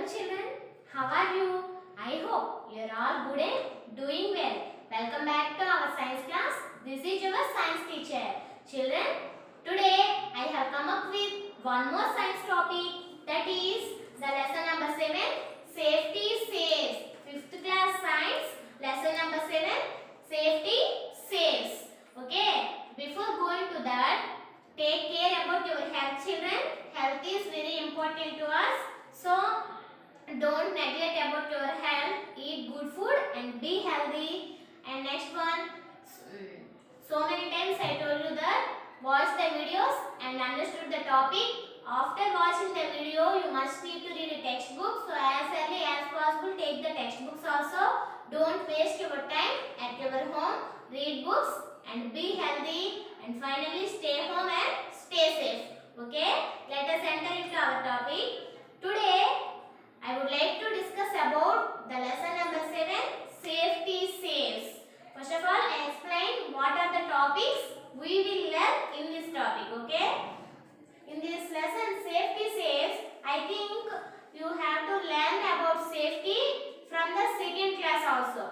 children, how are you? I hope you are all good and doing well. Welcome back to our science class. This is your science teacher. Children, today I have come up with one more science topic, that is the lesson number 7, Safety Saves. 5th class science, lesson number 7, Safety Saves. Okay, before going to that, take care about your health, children. Health is very important to us. So, don't neglect about your health. Eat good food and be healthy. And next one, so many times I told you that watch the videos and understood the topic. After watching the video, you must need to read a textbook. So as early as possible, take the textbooks also. Don't waste your time at your home. Read books and be healthy. And finally, stay home and stay safe. Okay? Let us enter into our topic. Today, I would like to discuss about the lesson number 7, Safety Saves. First of all, I explain what are the topics we will learn in this topic. Okay? In this lesson, Safety Saves, I think you have to learn about safety from the second class also.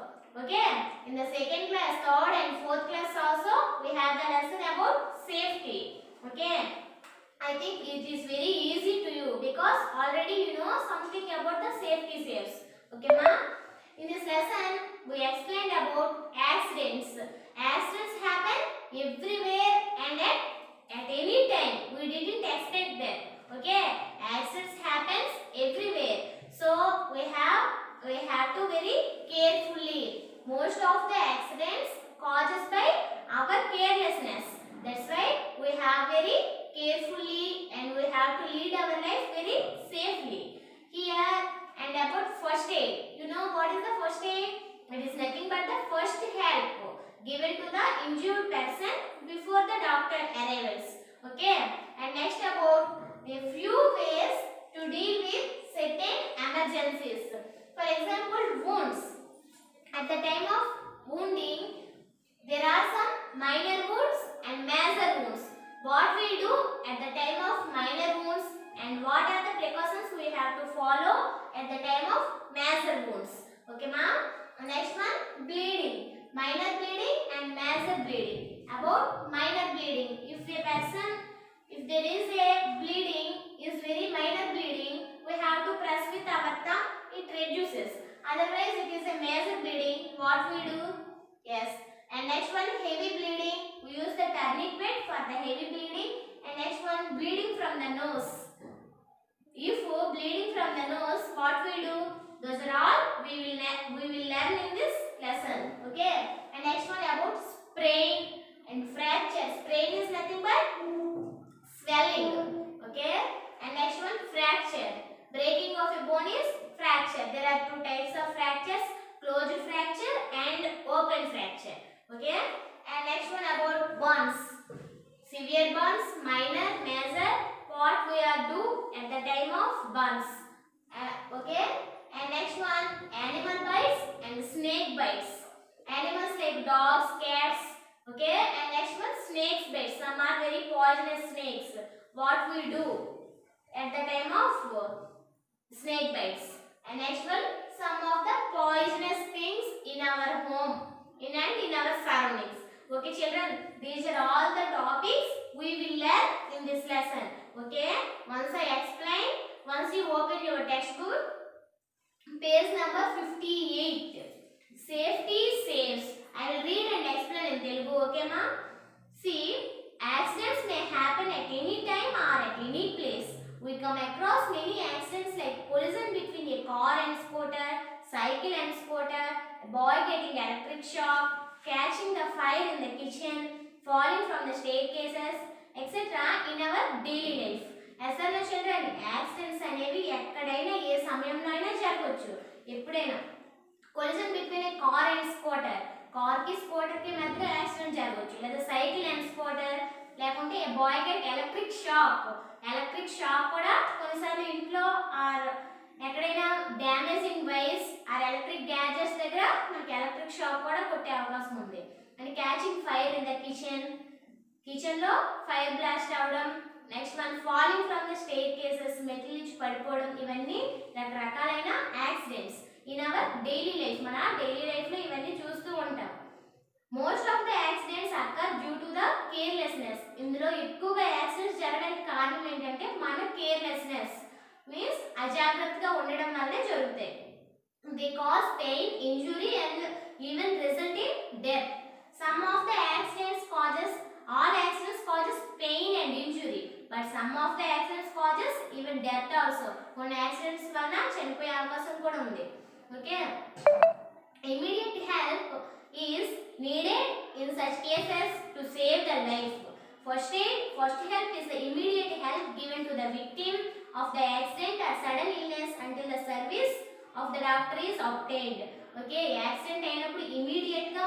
Okay? In the second class, third and fourth class also, we have the lesson about safety. Okay? I think it is very easy to you because already you know something about the safety saves. Okay, ma'am? In this lesson, we explained about accidents. Accidents happen everywhere and at any time. We didn't expect that. Okay? Accidents happens everywhere. So, we have to very carefully. Most of the accidents causes by our carelessness. That's why we have very carefully and we have to lead our life very safely. Here and about first aid. You know what is the first aid? It is nothing but the first help given to the injured person before the doctor arrives. Okay. And next about a few ways to deal with certain emergencies. For example, wounds. At the time of wounding, there are some minor wounds and major wounds. What we do at the time of minor wounds and what are the precautions we have to follow at the time of major wounds. Okay, ma'am? Next one, bleeding. Minor bleeding and major bleeding. About minor bleeding, if there is a bleeding, is very minor bleeding, we have to press with our thumb, it reduces. Otherwise, it is a major bleeding, what we do? Yes. And next one, heavy bleeding. We use the tourniquet for the heavy bleeding. And next one, bleeding from the nose. If bleeding from the nose, what we do? Those are all we will learn in this lesson. Okay. And next one about sprain and fracture. Sprain is nothing but swelling. Okay. And next one, fracture. Breaking of a bone is fracture. There are two types of fractures: closed fracture and open fracture. Okay. And next one about burns. Severe burns, minor, major. What we are do at the time of burns. Okay. And next one, animal bites and snake bites. Animals like dogs, cats. Okay. And next one, snakes bites. Some are very poisonous snakes. What we do at the time of snake bites. And next one, some of the poisonous things in our home. In our surroundings. Okay, children, these are all the topics we will learn in this lesson. Okay, once I explain, once you open your textbook, page number 58. Safety saves. I will read and explain in Telugu. Okay, ma'am? See, accidents may happen at any time or at any place. We come across many accidents like collision between a car and scooter, cycle and scooter, a boy getting electric shock, catching the fire in the kitchen, falling from the staircases, etc. in our daily life. As a children, accidents అనేవి ఎక్కడైనా ఏ సమయంలో అయినా జరగవచ్చు. ఎప్పుడైనా collision between a car and scooter. Car కి scooter కి మధ్య accident జరగవచ్చు. లేదా సైకిల్ అండ్ స్కూటర్, లేకుంటే a boy get electric shock. Electric shock కూడా కొన్నిసార్లు ఇంట్లో ఆర్ ఎక్కడైనా damaging wires or electric gadgets దగ్గర మనకి ఎలక్ట్రిక్ షాక్ కూడా కొట్టే అవకాశం ఉంది. And catching fire in the kitchen లో ఫైర్ బ్లాస్ట్ అవడం. Next one, falling from the staircases, మెట్ల నుంచి పడిపోవడం. ఇవన్నీ రకరకాల డైలీ లైఫ్, మన డైలీ లైఫ్లో ఇవన్నీ చూస్తూ ఉంటాం. Most of the accidents occur due to the carelessness. ఇందులో ఎక్కువగా యాక్సిడెంట్స్ జరగడానికి కారణం ఏంటంటే మన కేర్లెస్నెస్ మీన్స్ అజాగ్రత్తగా ఉండడం వల్లే జరుగుతాయి. They cause pain, injury and even result in death. Some of the accidents causes, all accidents causes pain and injury, but some of the accidents causes even death also. కొన్ని accidents వల్ల చనిపోయే అవకాశం కూడా ఉంది. Okay, immediate help is needed in such cases to save the life. First help is the immediate help given to the victim of the accident or sudden illness until the service of the doctor is obtained. Okay, accident అయినప్పుడు immediate గా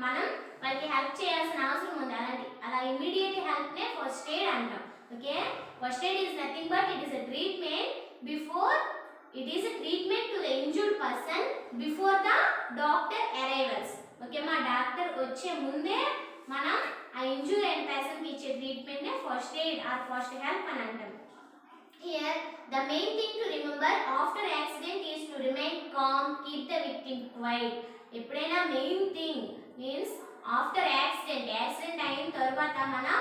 మనం వాళ్ళకి help చేయాల్సిన అవసరం ఉంది. అలా immediate help నే first aid అంటాం. Okay, first aid is nothing but it is a treatment to the injured person before the doctor arrivals. Okay, మా డాక్టర్ వచ్చే ముందే మనం ఆ ఇంజూర్ అయిన పర్సన్ కి ఇచ్చే ట్రీట్మెంట్ నే first aid or first help అని అంటాం. Here the main thing to remember after accident is to remain calm, keep the victim quiet. ఎప్పుడైనా main thing means after accident అయిన తర్వాత మనం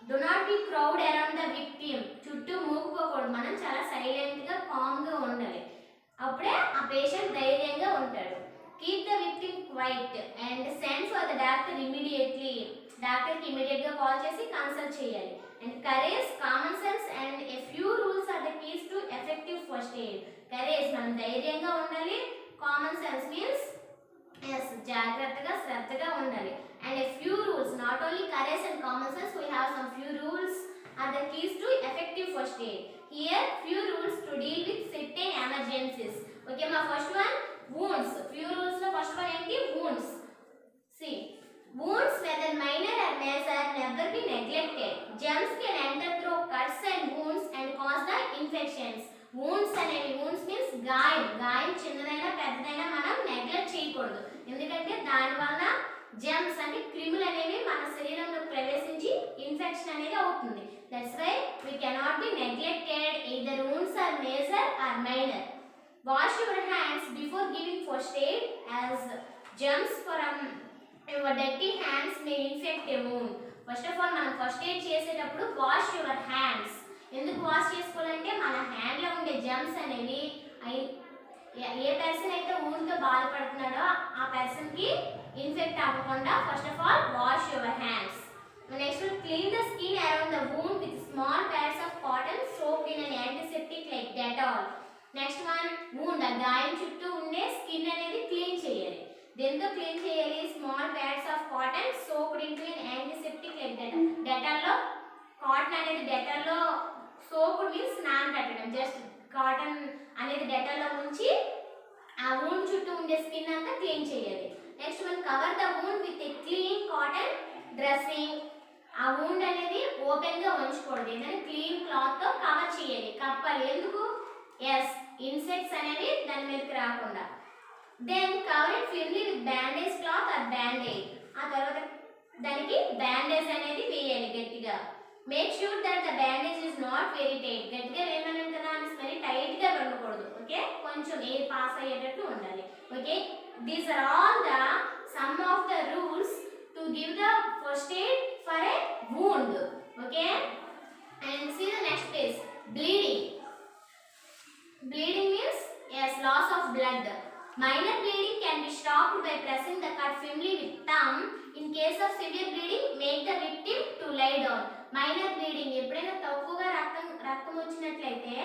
do not be crowd around the victim. చుట్టూ మూగుపోకూడదు, మనం చాలా silent గా కామ్ గా ఉండాలి. అప్పుడే ఆ పేషెంట్ ధైర్యంగా ఉంటాడు. Keep the victim quiet and send for the doctor immediately. డాక్టర్కి ఇమీడియట్ గా కాల్ చేసి కన్సల్ట్ చేయాలి. And courage, common sense and a few rules are the keys to effective first aid. Courage, మనం ధైర్యంగా ఉండాలి. కామన్ సెన్స్ మీన్స్ జాగ్రత్తగా శ్రద్ధగా ఉండాలి. And a few rules, not only courage and common sense, we have some few rules are the keys to effective first aid. Here few rules to deal with certain emergencies. Okay, my first one, wounds. Few rules lo first one enti wounds. See, wounds whether minor or major never be neglected. Germs can enter through cuts and wounds and cause the infections. wounds అనేవి, wounds means గాయం చిన్నదైనా పెద్దదైనా మనం neglect చేయకూడదు. ఎందుకంటే దాని వల్ల Gems అంటే క్రిములు అనేవి మన శరీరంలో ప్రవేశించి ఇన్ఫెక్షన్ అనేది అవుతుంది. That's why we cannot be neglected. Either wounds are major or minor. Wash your hands before giving first aid as germs from your dirty hands may infect a wound. First of all మనం first aid చేసేటప్పుడు wash your hands. ఎందుకు wash చేసుకోవాలంటే మన hand లో ఉండే Gems అనేవి ఏ person అయితే wound తో బాధపడుతున్నాడో ఆ పర్సన్ కి ఇన్ఫెక్ట్ అవ్వకుండా first of all wash your hands. Next clean the skin around the wound with small pads of cotton soaked in an antiseptic like Dettol. Next one, wound, ఆ గాయం చుట్టూ ఉండే skin అనేది clean చేయాలి. దేంతో clean చేయాలి? Small pads of cotton soaked into an antiseptic like Dettol. డెటాల్లో cotton అనేది డెటాల్లో సోక్డ్ మీన్స్ నానబెట్టడం. జస్ట్ కాటన్ అనేది డెటాల్లో ఉంచి ఆ wound చుట్టూ ఉండే స్కిన్ అంతా క్లీన్ చేయాలి. Next one, cover the wound with a clean cotton dressing. ఆ wound అనేది ఓపెన్ గా ఉంచకూడదు, ఏదైనా క్లీన్ క్లాత్ తో కవర్ చేయాలి, కప్పాలి. ఎందుకు? ఎస్, ఇన్సెక్ట్స్ అనేవి దాని మీదకి రాకుండా. Then cover it firmly with bandage cloth or bandage. ఆ తర్వాత దానికి బ్యాండేజ్ అనేది వేయాలి గట్టిగా. Make sure that the bandage is not very tight. గట్టిగా వేయమన్నాను కదా అని మరి టైట్ గా ఉండకూడదు. ఓకే, కొంచెం ఎయిర్ పాస్ అయ్యేటట్టు ఉండాలి. Okay, these are all the some of the rules to give the first aid for a wound. Okay, and see the next page, bleeding. Bleeding means yes, loss of blood. Minor bleeding can be stopped by pressing the cut firmly with thumb. In case of severe bleeding, make the victim to lie down. Minor bleeding ఎప్పుడైనా తక్కువగా రక్తం వచ్చినట్లయితే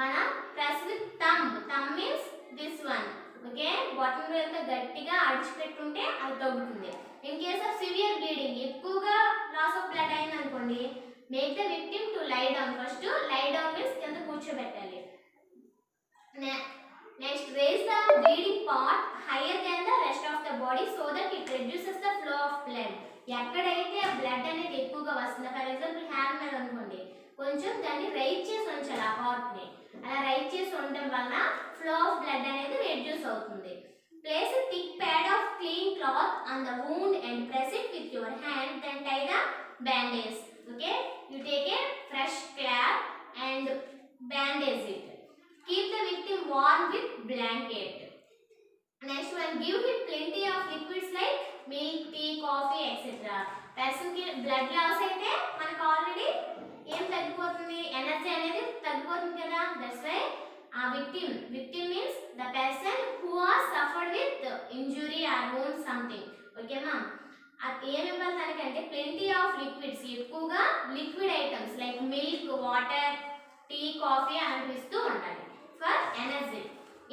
మనం press with thumb means this one. Okay, bottom వేల్ తో గట్టిగా అడిచిపెట్టుంటే అది తగ్గుతుంది. In case of severe bleeding, ఎక్కువగా లాస్ ఆఫ్ బ్లడ్ అయింది అనుకోండి, make the victim to lie down. First lie down means కింద కూర్చోబెట్టాలి. Next, raise the bleeding part higher than the rest of the body so that it reduces the flow of blood. ఎక్కడైతే blood అనేది ఎక్కువగా వస్తుందో, for example hand మీద అనుకోండి, కొంచెం దాన్ని రైట్ చేసి ఉంచాలి ఆ పార్ట్ ని. అలా రైట్ చేసి ఉండడం వల్ల ఫ్లో ఆఫ్ బ్లడ్ అనేది రెడ్యూస్ అవుతుంది. Place a thick pad of clean cloth on the wound and press it with your hand, then tie the bandage. Okay, you take a fresh cloth and bandage it. Keep the victim warm with blanket. Next one give him plenty of liquids like milk tea coffee etcetera. Person కి blood loss అయితే మనకు already ఏం తగ్గిపోతుంది, energy అనేది తగ్గిపోతుంది కదా. That's why ఆ victim means the person who has suffered with injury or wound something. ఓకేమా. అది ఏమి ఇవ్వాలి తనకంటే ప్లెంటీ ఆఫ్ లిక్విడ్స్, ఎక్కువగా liquid items like milk, water, tea, coffee అలాంటివి ఇస్తూ ఉండాలి for energy.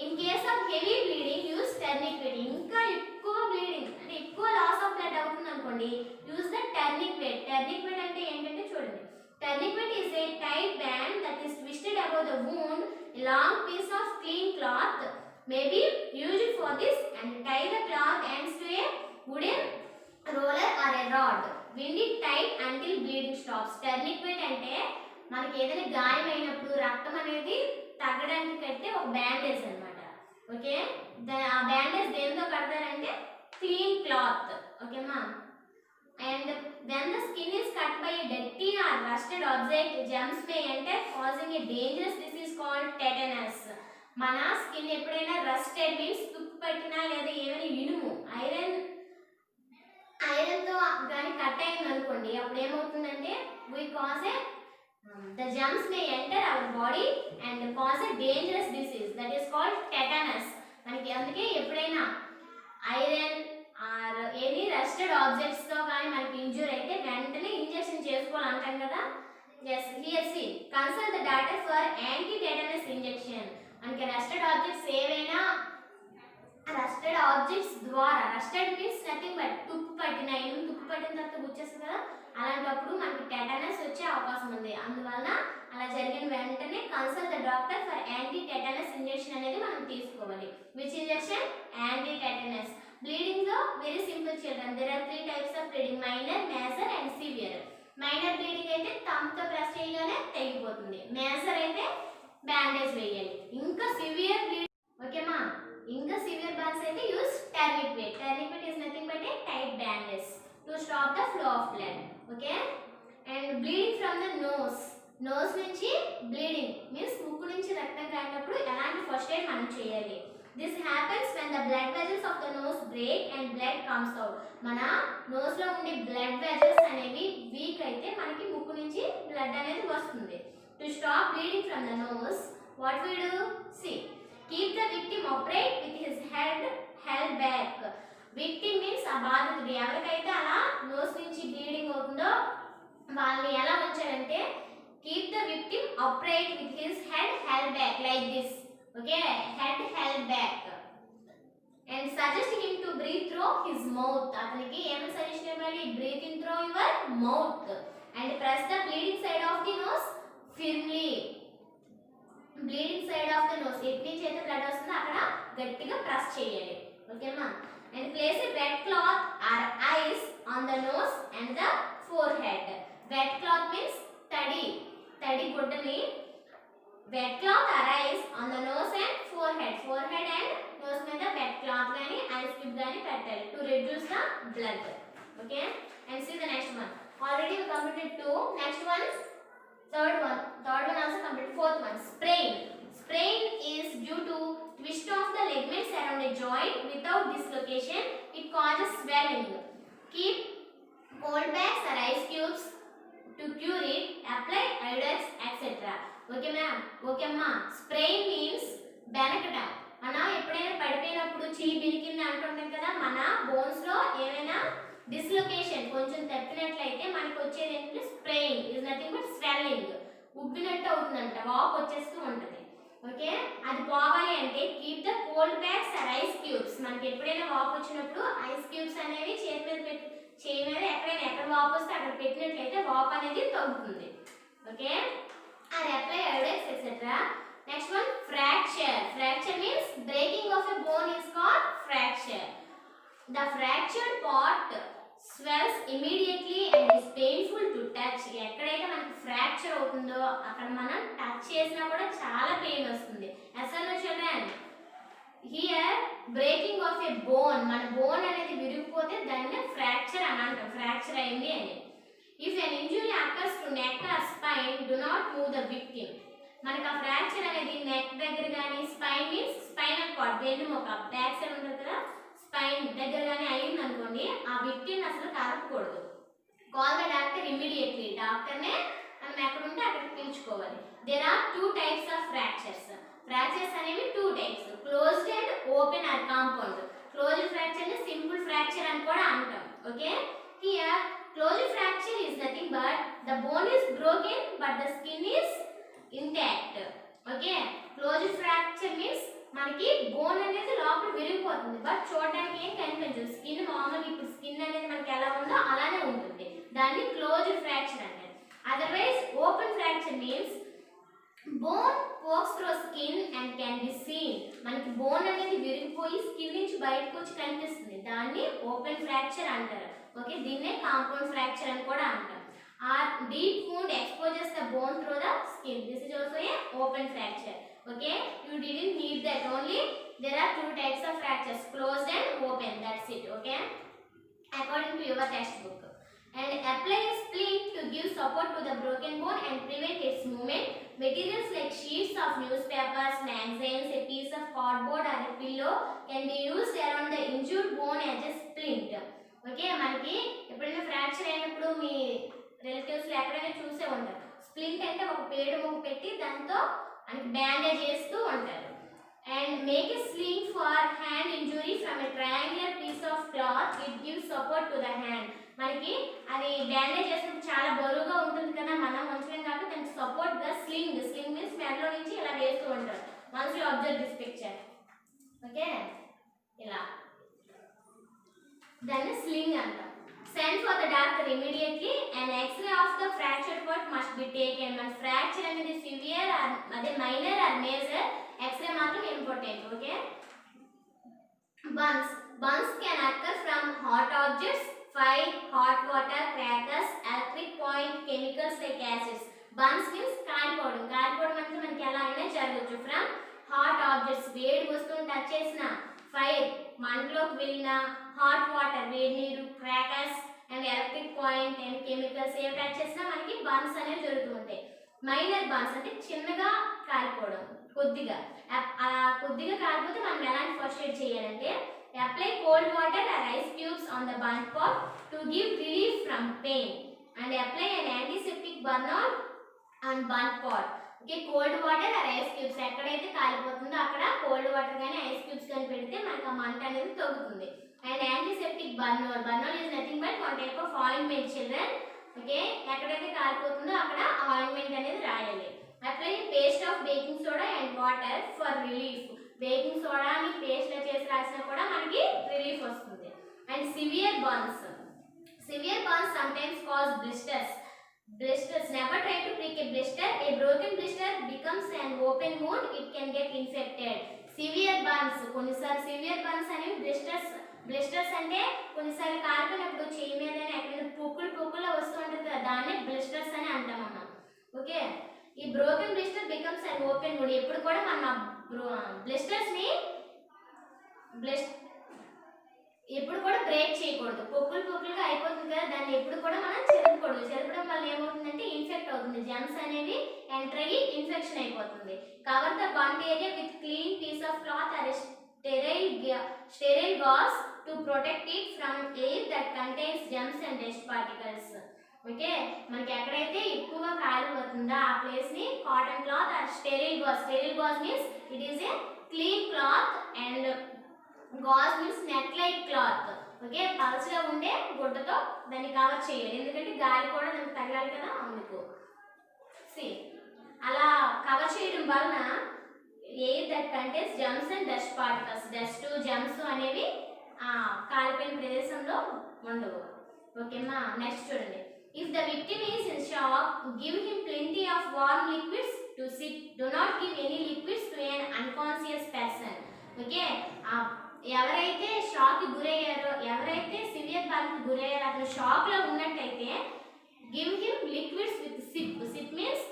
In case of heavy bleeding use టర్నిక్వేట్. ఇంకా ఎక్కువ బ్లీడింగ్ అంటే ఎక్కువ లాస్ ఆఫ్ బ్లడ్ అవుతుంది అనుకోండి, యూస్ ద టర్నిక్వేట్. టర్నిక్వేట్ అంటే ఏంటంటే చూడండి, టర్నిక్వేట్ is a tight band that is twisted above the wound. A long piece of clean cloth may be used for this and tie the cloth ends to a wooden roller or a rod. Wind it tight until bleeding stops. టర్నిక్వేట్ అంటే మనకి ఏదైనా గాయం అయినప్పుడు రక్తం అనేది తగ్గడానికి కట్టే ఒక బ్యాండేజ్ అన్నమాట. ఓకే, ఆ బ్యాండేజ్ దేంతో కడతారంటే క్లీన్ క్లాత్. ఓకేమా. And when the skin is cut by a dirty or rusted object, germs may enter causing a dangerous disease called tetanus. మన స్కిన్ ఎప్పుడైనా రస్టెడ్ మీన్స్ తుప్పు పట్టినా లేదా ఏమైనా ఇనుము ఐరన్తో కానీ కట్ అయింది అనుకోండి, అప్పుడు ఏమవుతుందంటే we cause a the germs may enter our body and cause a dangerous disease that is called tetanus. మనకి అందుకే ఎప్పుడైనా iron or any rusted objects తో కానీ మనకి ఇంజూర్ అయితే వెంటనే ఇంజెక్షన్ చేసుకోవాలంటాం కదా. yes here see consult the doctor for anti tetanus injection. మనకి రస్టెడ్ ఆబ్జెక్ట్స్ ఏవైనా రస్టెడ్ ఆబ్జెక్ట్స్ ద్వారా, రస్టెడ్ మీన్స్ నథింగ్ బట్ తుప్పు పట్టిన తర్వాత గుచ్చేస్తుంది కదా, అలాంటప్పుడు మనకి టెటనస్ వచ్చే అవకాశం ఉంది. అందువలన అలా జరిగిన వెంటనే consult the doctor for anti tetanus injection అనేది మనం తీసుకోవాలి. Which injection? Anti tetanus. Bleeding లో very simple children, there are 3 types of bleeding, minor, major and severe. Minor bleeding అయితే థంబ్ తో ప్రెస్ చేయగానే తెగిపోతుంది. మేజర్ అయితే బ్యాండేజ్ వేయాలి. ఇంకా సివియర్ బ్లీడింగ్, ఓకేమా, ఇంకా సివియర్ బర్న్స్ అయితే use tourniquet. Tourniquet is nothing but a tight bandage to stop the flow of blood. Okay. And bleeding from the nose నుంచి బ్లీడింగ్ మీన్స్ ముక్కు నుంచి రక్తం కారినప్పుడు ఎలాంటి ఫస్ట్ ఎయిడ్ మనం చేయాలి. This happens when the blood vessels of the nose break and blood comes out. మన nose లో ఉండే బ్లడ్ వెజల్స్ అనేవి వీక్ అయితే మనకి ముక్కు నుంచి బ్లడ్ అనేది వస్తుంది. To stop bleeding from the nose what we do? C keep the victim upright with his head held back. Victim means ఆ బాధితుడు, ఎవరికైతే అలా నోస్ నుంచి బ్లీడింగ్ అవుతుందో వాళ్ళని ఎలా ఉంచాలంటే keep the victim upright with his head held back like this. Okay, head held back and suggest him to breathe through his mouth. అతనికి ఏమైనా సజెషన్ ఇవ్వాలి? Breathe in through your mouth and press the bleeding side of the nose firmly. Bleeding side of the nose, ఎటు నుంచి అయితే blood వస్తుందో అక్కడ గట్టిగా press చేయాలి. ఓకేమా. and place a wet cloth or ice on the nose and the forehead. Wet cloth means tadi guddani. Wet cloth or ice on the nose and forehead and nose meeda wet cloth gaani ice cube gaani pettali to reduce the blood. Okay, and see the next one. Already we completed 2. Next one is third one also completed. Fourth one, sprain is due to twist of the ligaments around a joint without dislocation. It causes swelling. Keep cold bags or ice cubes to cure it. Apply Iodex etc. Okay ma'am? Okay ma. Sprain means బెనకటం. మనం ఎప్పుడైనా పడిపోయినప్పుడు చెయ్యి బిరికింది అంటుంటాం కదా, మన bones లో ఏమైనా dislocation కొంచెం తప్పినట్లయితే మనకు వచ్చేది ఏంటంటే sprain. Is nothing but swelling. ఉబ్బినట్టు అవుతుందంట, వాపు వచ్చేస్తూ ఉంటుంది. ఓకే, అది పోవాలి అంటే keep the cold packs or ice cubes. మనకి ఎప్పుడైనా వాపు వచ్చినప్పుడు ఐస్ క్యూబ్స్ అనేవి చేయి మీద ఎక్కడ వాపు వస్తే అక్కడ పెట్టినట్లయితే వాపు అనేది తగ్గుతుంది. Okay, or apply Iodex et cetera. Next one, fracture means breaking of a bone is called fracture. The fractured part swells immediately and is painful to touch. ఎక్కడైతే మనకి ఫ్రాక్చర్ అవుతుందో అక్కడ మనం టచ్ చేసినా కూడా చాలా పెయిన్ వస్తుంది. అసలు చూడండి, here breaking of a bone, మన బోన్ అనేది విరిగిపోతే దాన్ని ఫ్రాక్చర్ అని అంటాం, ఫ్రాక్చర్ అయింది అని. If an injury occurs to neck or spine, do not move the victim. మనకు ఆ ఫ్రాక్చర్ అనేది నెక్ దగ్గర కానీ, స్పైన్ మీన్స్ స్పైనల్ కార్డ్ వెన్నుముక బ్యాక్ సైడ్ ఉంటుంది కదా స్పైన్ దగ్గర కానీ అయింది అనుకోండి, ఆ విక్టిమ్ అసలు కలపకూడదు. కాల్ ద డాక్టర్ ఇమ్మీడియట్లీ, డాక్టర్నే మనం ఎక్కడ ఉంటే అక్కడికి పిలుచుకోవాలి. There are 2 types of fractures. Fractures అనేవి 2 types, closed and open or compound. Closed fracture ని సింపుల్ ఫ్రాక్చర్ అని కూడా అంటాం. Okay, here closed fracture is nothing but the bone is broken but the skin is intact. Okay, closed fracture means మనకి bone అనేది లోపల విరిగిపోతుంది but చూడడానికి ఏం కనిపించదు. స్కిన్ మామూలుగా ఇప్పుడు స్కిన్ అనేది మనకి ఎలా ఉందో అలానే ఉంటుంది, దాన్ని క్లోజ్డ్ ఫ్రాక్చర్ అంటారు. Otherwise open fracture means bone pokes through skin and can be seen. మనకి బోన్ అనేది విరిగిపోయి స్కిన్ నుంచి బయటకు వచ్చి కనిపిస్తుంది, దాన్ని ఓపెన్ ఫ్రాక్చర్ అంటారు. ఓకే, దీన్నే కాంపౌండ్ ఫ్రాక్చర్ అని కూడా అంటారు. Or deep wound exposes the bone through the skin. This is also a open fracture. Okay, you didn't need that. Only there are 2 types of fractures, closed and open. That's it. Okay, according to your textbook. And apply a splint to give support to the broken bone and prevent its movement. Materials like sheets of newspapers, magazines, a piece of cardboard or a pillow can be used around the injured bone as a splint. Okay, మనకి ఎప్పుడైనా fracture అయినప్పుడు మీ రిలేటివ్స్లో ఎక్కడైనా చూసే ఉంటారు. Splint అంటే ఒక పేడు ముక్క పెట్టి దాంతో మనకి బ్యాండేజ్ చేస్తూ ఉంటారు. And make a sling for hand injury from a triangular piece of cloth, it gives support to the hand. మనకి అది బ్యాండేజ్ చేసినప్పుడు చాలా బరువుగా ఉంటుంది కదా, మనం ఉంచడం కాక దానికి సపోర్ట్గా స్లింగ్ మీన్స్ మెడలో నుంచి ఇలా వేస్తూ ఉంటారు. Once you observe this picture. Okay, ఇలా దాన్ని స్లింగ్ అంటాం. Send for the doctor immediately. And x-ray of the fractured part must be taken. మన ఫ్రాక్చర్ అనేది సివియర్ అదే మైనర్ ఆర్ మేజర్, ఎక్స్రే మాత్రం important. Okay, burns can occur from hot objects, fire, hot water, crackers, electric point, chemicals like acids. Burns means కాలిపోవడం. కాలిపోవడం అంటే మనకి ఎలా అయినా జరగచ్చు. ఫ్రమ్ హాట్ ఆబ్జెక్ట్స్, వేడి వస్తువుని టచ్ చేసిన, ఫైర్ మంటలోకి వెళ్ళిన, హాట్ వాటర్ వేడి నీరు, crackers and electric point and chemicals A touch చేసినా మనకి బర్న్స్ అనేవి జరుగుతూ ఉంటాయి. మైనర్ బర్న్స్ అంటే చిన్నగా కాలిపోవడం, కొద్దిగా కొద్దిగా కాలిపోతే మనం ఎలాంటి ఫస్ట్ ఎయిడ్ చేయాలంటే apply cold water or ice cubes on the burn spot to give relief from pain and apply an antiseptic Burnol on burn spot. Okay, cold water or ice cubes, ఎక్కడైతే కాలిపోతుందో అక్కడ cold water కానీ ice cubes కానీ పెడితే మనకి ఆ మంట అనేది తగ్గుతుంది. And antiseptic Burnol is nothing but 1 type of ointment children. Okay, ఎక్కడైతే కాలిపోతుందో అక్కడ ఆయింట్మెంట్ అనేది రాయాలి. Apply paste of baking soda and water for relief. Baking సోడాని పేస్ట్లో చేసి రాసినా కూడా మనకి రిలీఫ్ వస్తుంది. And severe burns sometimes cause blisters. Never try to prick a blister. A broken blister becomes an open wound. It can get infected. Severe burns, కొన్నిసార్లు severe burns అనేవి blisters అంటే కొన్నిసార్లు కాలిపోయినప్పుడు చేయి మీద ఎక్కడైనా పొక్కులు వస్తూ ఉంటుంది కదా, దాన్ని బ్లిస్టర్స్ అని అంటాం మనం. ఓకే, ఈ broken blister becomes and open wound. ఎప్పుడు కూడా మనం బ్లిస్టర్స్ని ఎప్పుడు కూడా బ్రేక్ చేయకూడదు. పొక్కులుగా అయిపోతుంది కదా, దాన్ని ఎప్పుడు కూడా మనం చెరపకూడదు. చెరపడం వల్ల ఏమవుతుందంటే ఇన్ఫెక్ట్ అవుతుంది, జర్మ్స్ అనేవి ఎంటర్ అయ్యి ఇన్ఫెక్షన్ అయిపోతుంది. Cover the burn area with clean piece of cloth or sterile gauze to protect it from air that contains germs and dust particles. Okay, మనకి ఎక్కడైతే ఎక్కువగా కాలిపోతుందో ఆ ప్లేస్ ని cotton cloth or sterile gauze means it is A clean cloth and gauze means net like cloth. Okay, పల్చగా ఉండే గుడ్డతో దాన్ని cover చేయాలి, ఎందుకంటే గాలి కూడా దానికి తగలాలి కదా, అందుకు. అలా కవర్ చేయడం వలన air that contains germs and dust particles, dust germs అనేవి కాలిపోయిన ప్రదేశంలో ఉండవు. ఓకేమ్మా, నెక్స్ట్ చూడండి. If the victim is in shock, give him plenty of warm liquids to sip. Do not give any liquids to an unconscious person. Okay, ఎవరైతే షాక్కి గురయ్యారో, ఎవరైతే severe బర్న్కి గురయ్యారో, అతను షాక్లో ఉన్నట్టయితే give him liquids with sip means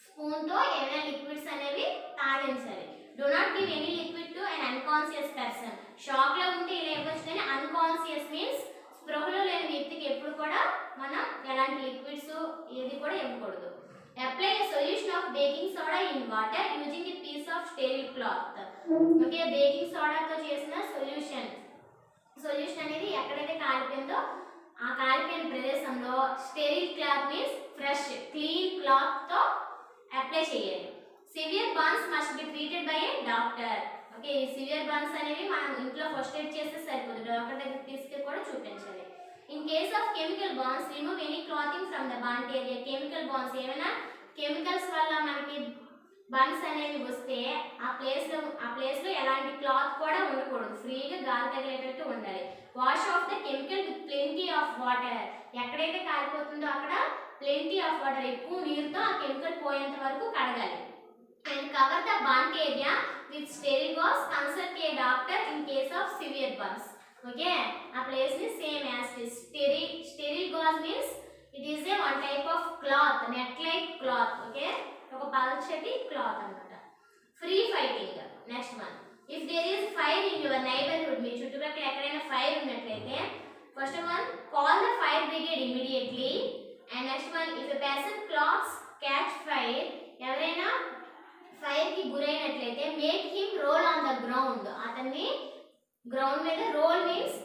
స్పూన్తో ఏమైనా liquids అనేవి తాగించాలి. Do not give any liquid to an unconscious person. షాక్లో ఉంటే ఇలా ఇవ్వచ్చు, కానీ అన్కాన్షియస్ మీన్స్ స్పృహలో లేని వ్యక్తికి ఎప్పుడు కూడా మనం ఎలాంటి లిక్విడ్స్ ఏది కూడా ఇవ్వకూడదు. Apply a solution of baking soda in water using a piece of sterile cloth. Okay, baking soda తో చేసిన సొల్యూషన్ అనేది ఎక్కడైతే కాలిపోయిందో ఆ కాలిపోయిన ప్రదేశంలో sterile cloth means fresh clean cloth తో అప్లై చేయాలి. Severe burns must be treated by a doctor. Okay, ఈ సివియర్ బర్న్స్ అనేవి మనం ఇంట్లో ఫస్ట్ ఎయిడ్ చేస్తే సరిపోదు, డాక్టర్ దగ్గరికి తీసుకెళ్ళి కూడా చూపించాలి. In case of chemical burns remove any clothing from the burnt area. Chemical burns ఏమైనా కెమికల్స్ వల్ల మనకి బర్న్స్ అనేవి వస్తే ఆ ప్లేస్ లో ఎలాంటి క్లాత్ కూడా ఉండకూడదు, ఫ్రీగా గాలి తగిలేటట్టు ఉండాలి. Wash of the chemical with plenty of water. ఎక్కడైతే కాలిపోతుందో అక్కడ ప్లెంటీ ఆఫ్ వాటర్, ఎక్కువ నీరుతో ఆ కెమికల్ పోయేంత వరకు కడగాలి. And cover the burnt area with sterile gauze. Consult a doctor in case of severe burns. Okay, ఆ ప్లేస్ ని same as it. Sterile gauze means it is a one type of cloth, net like cloth. Okay, ఒక పల్చటి cloth అన్నమాట. Free fighting. Next one, if there is fire in your neighbourhood. మీ చుట్టుపక్కల ఎక్కడైనా fire ఉన్నట్లయితే first one, call the fire brigade immediately. And next one, if a person clothes catch fire. ఎవరైనా fire కి గురైనట్లయితే make him roll on the ground. అతన్ని ground మీద, roll means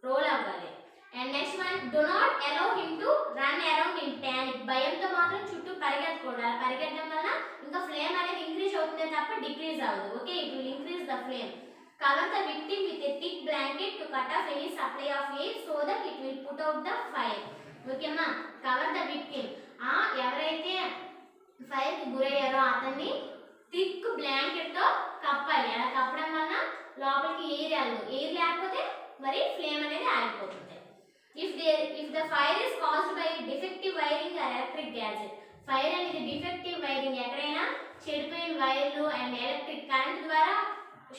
roll అవ్వాలి. And next one, do not allow him to run around in panic. భయంతో మాత్రం చుట్టూ పరిగెత్తకూడదు. పరిగెత్తడం వల్ల ఇంకా ఫ్లేమ్ అనేది ఇంక్రీజ్ అవుతుందే తప్ప డిక్రీజ్ అవ్వదు. Okay, it will increase the flame. Cover the victim with a thick blanket to cut off any supply of air so that it will put out the fire. ఓకేమ్మా, cover the victim. ఎవరైతే fire కి గురయ్యారో అతన్ని thick blanket తో కప్పాలి. అలా కప్పడం వల్ల లోపలికి air వెళ్ళదు. ఎయిర్ లేకపోతే మరి ఫ్లేమ్ అనేది ఆగిపోతుంది. If the fire is caused by defective wiring or electric gadget. Fire అనేది డిఫెక్టివ్ వైరింగ్, ఎక్కడైనా చెడిపోయిన వైర్లు అండ్ ఎలక్ట్రిక్ కరెంట్ ద్వారా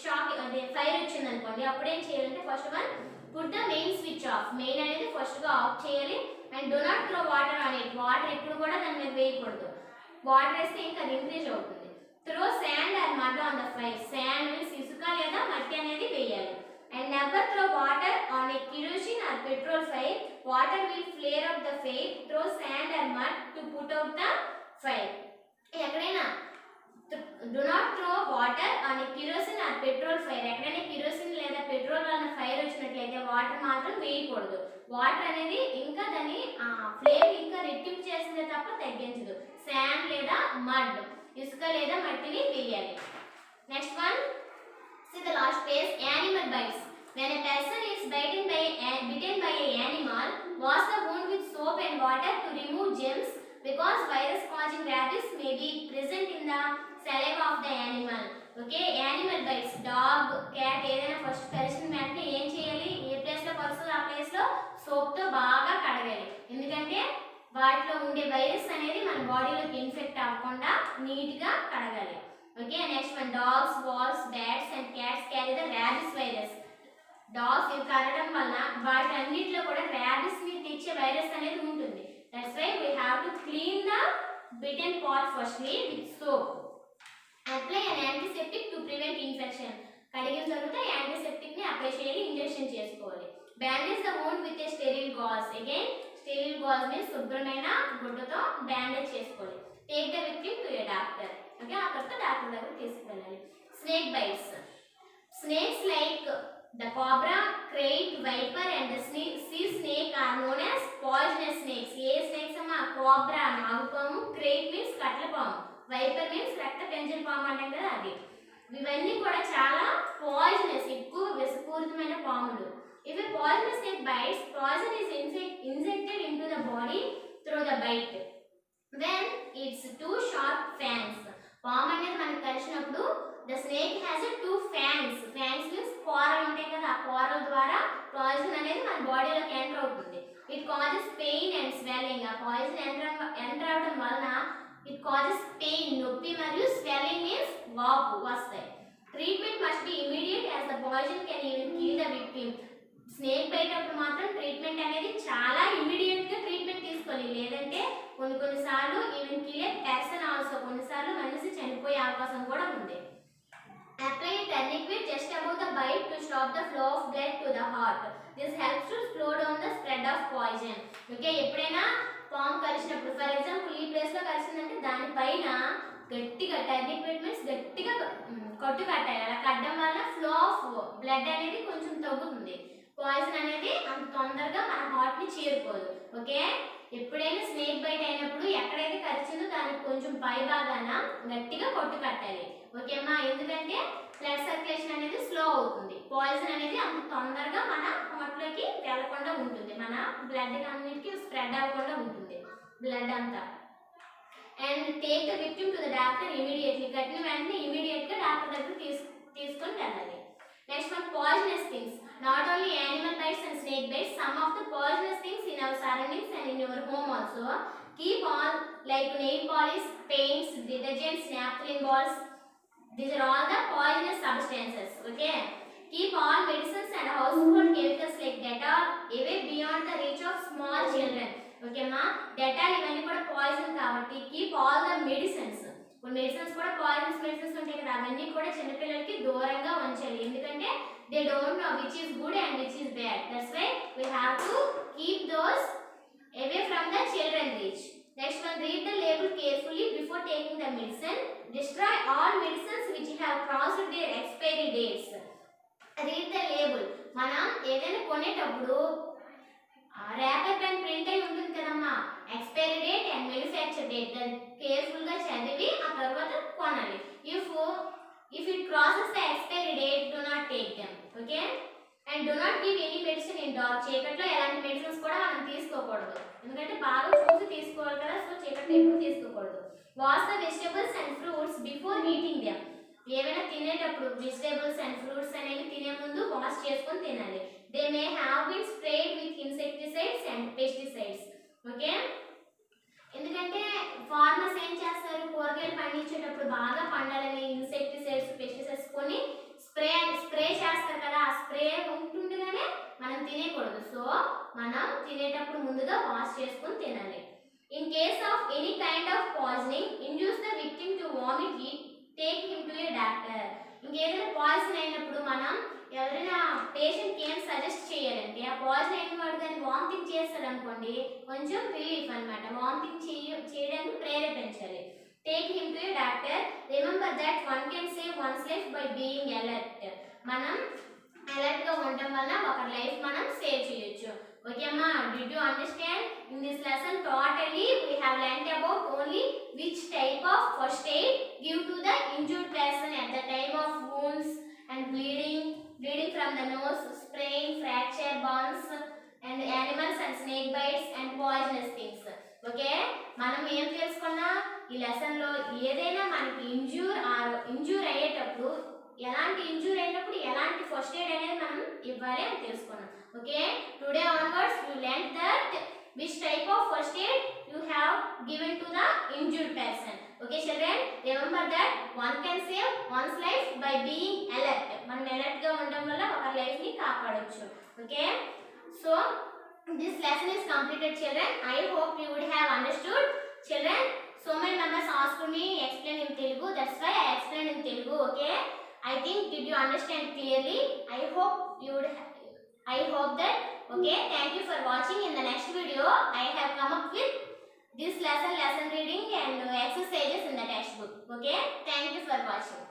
షాక్ అదే ఫైర్ వచ్చింది అనుకోండి, అప్పుడు ఏం చేయాలంటే first one, put the main switch off. Main అనేది ఫస్ట్ గా ఆఫ్ చేయాలి. And do not throw water on it. Water ఎప్పుడు కూడా దాని మీద వేయకూడదు. వాటర్ వేస్తే ఇంకా అది ఇంక్రీజ్ అవుతుంది. Throw sand are mud on the fire. Sand means ఇసుక లేదా మట్టి అనేది వేయాలి. And never throw water on a kerosene or petrol fire. Water will flare up the fire. Throw sand or mud to put out the fire. ఎక్కడైనా do not throw water on a kerosene or petrol fire. ఎక్కడైనా kerosene లేదా petrol వల్ల fire వచ్చినట్లయితే water మాత్రం వేయకూడదు. Water అనేది ఇంకా దాన్ని ఫ్లేమ్ ఇంకా రెట్టింపు చేసిందే తప్ప తగ్గించదు. శాండ్ లేదా మడ్, ఇసుక లేదా మట్టిని వేయాలి. Next one, see the last page. Animal bites. When a person is bitten by an animal, wash the wound with soap and water to remove germs, because virus causing rabies may be present in the saliva of the animal. Okay, animal bites. Dog, cat ఏదైనా first కరిచిన వెంటనే ఏం చేయాలి? ఏ place లో కరుస్తుందో ఆ place లో soap తో బాగా కడగాలి. ఎందుకంటే వాటిలో ఉండే వైరస్ అనేది మన బాడీలోకి ఇన్ఫెక్ట్ అవ్వకుండా నీట్ గా కడగాలి. Okay, next one, dogs, wolves, bats and cats carry the rabies virus. Dogs ఇవి కరవడం వల్ల వాటి అన్నిటిలో కూడా rabies ని తెచ్చే వైరస్ అనేది ఉంటుంది. That's why we have to clean the bitten part firstly with soap. Apply an antiseptic to prevent infection. కడిగిన తర్వాత యాంటీసెప్టిక్ ని అప్లై చేయాలి, ఇంజెక్షన్ చేసుకోవాలి. Bandage the wound with a sterile gauze. Again, sterile gauze means శుభ్రమైన గుడ్డతో bandage చేసుకోవాలి. Take the victim to a doctor. Okay, ఆ తర్వాత డాక్టర్ దగ్గర తీసుకెళ్ళాలి. Snake bites. Snakes like the cobra, krait, viper and sea snake are known as poisonous snakes. ఏ snakes అమ్మా? Cobra నాగుపాము, క్రైట్ మీన్స్ కట్లపాము, వైపర్ మీన్స్ రక్త పెంజల పాము అంటాం కదా అది. ఇవన్నీ కూడా చాలా పాయిజనస్, ఎక్కువ విషపూరితమైన పాములు. ఇవి poisonous snake bites, poison is injected into the body through the bite when it's two sharp fangs. పాము అనేది మనకి కరిచినప్పుడు the snake has two fangs. Fangs means కోరలు ఉంటాయి కదా, ఆ కోరల ద్వారా పాయిజన్ అనేది మన బాడీలోకి ఎంటర్ అవుతుంది. It causes pain and swelling. ఆ పాయిజన్ ఎంటర్ అవడం వలన ఇట్ కాజెస్ పెయిన్, నొప్పి మరియు స్వెల్లింగ్ మీన్స్ వాపు వస్తాయి. Treatment must be immediate as the poison can even kill the victim. Snake bite అప్పుడు మాత్రం ట్రీట్మెంట్ అనేది చాలా ఇమీడియట్ గా ట్రీట్మెంట్ తీసుకోవాలి, లేదంటే కొన్నిసార్లు ఈవెన్ కిల్ ఏ పర్సన్ ఆల్సో, కొన్నిసార్లు మనిషి చనిపోయే అవకాశం కూడా ఉంది. Apply a tourniquet just above the bite to stop the flow of blood to the heart. This helps to slow down the spread of poison. Okay, ఎప్పుడైనా పాము కలిసినప్పుడు ఫర్ ఎగ్జాంపుల్ ఈ ప్లేస్ లో కలిసిందంటే దానిపైన గట్టిగా టర్నిక్వేట్ మీన్స్ గట్టిగా కొట్టు కట్టాలి. అలా కట్టడం వల్ల ఫ్లో ఆఫ్ బ్లడ్ అనేది కొంచెం తగ్గుతుంది. పాయిజన్ అనేది అంత తొందరగా మన హార్ట్ ని చేరుకోదు. ఓకే, ఎప్పుడైనా స్నేక్ బైట్ అయినప్పుడు ఎక్కడైతే కరిచిందో దానికి కొంచెం పై భాగాన గట్టిగా కొట్టు కట్టాలి. ఓకేమ్మా, ఎందుకంటే బ్లడ్ సర్క్యులేషన్ అనేది స్లో అవుతుంది. పాయిజన్ అనేది అంత తొందరగా మన హార్ట్ లోకి వెళ్ళకుండా ఉంటుంది, మన బ్లడ్ అన్నిటికీ స్ప్రెడ్ అవ్వకుండా ఉంటుంది బ్లడ్ అంతా. And take the victim to the doctor immediately. కట్టిన వెంటనే ఇమీడియట్ గా డాక్టర్ దగ్గర తీసుకొని వెళ్ళాలి. Next one, poisonous things. Not only animal bites and snake bites, some of the poisonous things in our surroundings and in your home also. Keep all like nail polish, paints, detergents, naphthalene balls. These are all the poisonous substances. Okay. Keep all medicines and household chemicals like Dettol away beyond the reach of small children. Okay ma, Dettol ఇవన్నీ కూడా poison కాబట్టి keep all the medicines. కొన్ని medicines కూడా poisonous medicines ఉంటాయి కదా, అవన్నీ కూడా చిన్నపిల్లలకి దూరంగా ఉంచాలి. ఎందుకంటే they don't know which is good and which is bad. That's why we have to keep those away from the children reach. Next one, read the label carefully before taking the medicine. Destroy all medicines which have crossed their expiry dates. Read the label. మనం ఏదైనా కొనేటప్పుడు wrapper పైన print అయి ఉంటుంది కదమ్మా, expiry date and manufacture date. దాన్ని careful గా చదివి ఆ తర్వాత కొనాలి. If it crosses the expiry date, do not take them. Okay, and do not give any medicine in dark. చీకట్లో ఎలాంటి మెడిసిన్స్ కూడా మనం తీసుకోకూడదు, ఎందుకంటే బాగా చూసి తీసుకోవాలి కదా, సో చీకట్లో ఎప్పుడు తీసుకోకూడదు. Wash the vegetables and fruits before eating them. ఏమైనా తినేటప్పుడు వెజిటబుల్స్ అండ్ ఫ్రూట్స్ అనేవి తినే ముందు వాష్ చేసుకొని తినాలి. They may have been sprayed with insecticides and pesticides. Okay, ఎందుకంటే ఫార్మర్స్ ఏం చేస్తారు, కూరగాయలు పండించేటప్పుడు బాగా పండాలని ఇన్సెక్టిసైడ్స్ పెస్టిసైడ్స్ కొని స్ప్రే చేస్తారు కదా, ఆ స్ప్రే ఉంటుండగానే మనం తినేకూడదు. సో మనం తినేటప్పుడు ముందుగా వాష్ చేసుకొని తినాలి. In case of any kind of poisoning induce the victim to vomit, take him to a doctor. ఇంకేదైనా పాయిజన్ అయినప్పుడు మనం ఎవరైనా పేషెంట్కి ఏం సజెస్ట్ చేయాలంటే, ఆ పాయిజన్ అయిన వాడు కానీ వామిటింగ్ చేస్తాడు అనుకోండి, కొంచెం రిలీఫ్ అనమాట, వామిటింగ్ చేయడానికి ప్రేరేపించాలి. Take him to a doctor. Remember that one can save one's life by being alert. మనం అలర్ట్ గా ఉండడం వల్ల ఒకరి లైఫ్ మనం సేవ్ చేయొచ్చు. ఓకే అమ్మా, did you understand? In this lesson totally we have learnt about only which type of first aid give to the injured person at the time of wounds and bleeding from the nose, sprain, fracture, burns and animals and snake bites and poisonous things. Okay, మనం ఏం తెలుసుకున్నా ఈ lesson లో, ఏదైనా మనకి injure అయ్యేటప్పుడు ఎలాంటి injure అయినప్పుడు ఎలాంటి ఫస్ట్ ఎయిడ్ అనేది మనం ఇవ్వాలి అని తెలుసుకున్నాం. Okay, today onwards you learn that which type of first aid you have given to the injured person. Okay children, remember that one can save one's life by being alert. మనం alert గా ఉండడం వల్ల ఒకరి life ని కాపాడొచ్చు. Okay, so this lesson is completed children. I hope you would have understood children. So many members asked me explain in Telugu, that's why I explained in Telugu. Okay, I think did you understand clearly? I hope that. Okay, thank you for watching. In the next video I have come up with this lesson reading and exercises in the textbook. Okay, thank you for watching.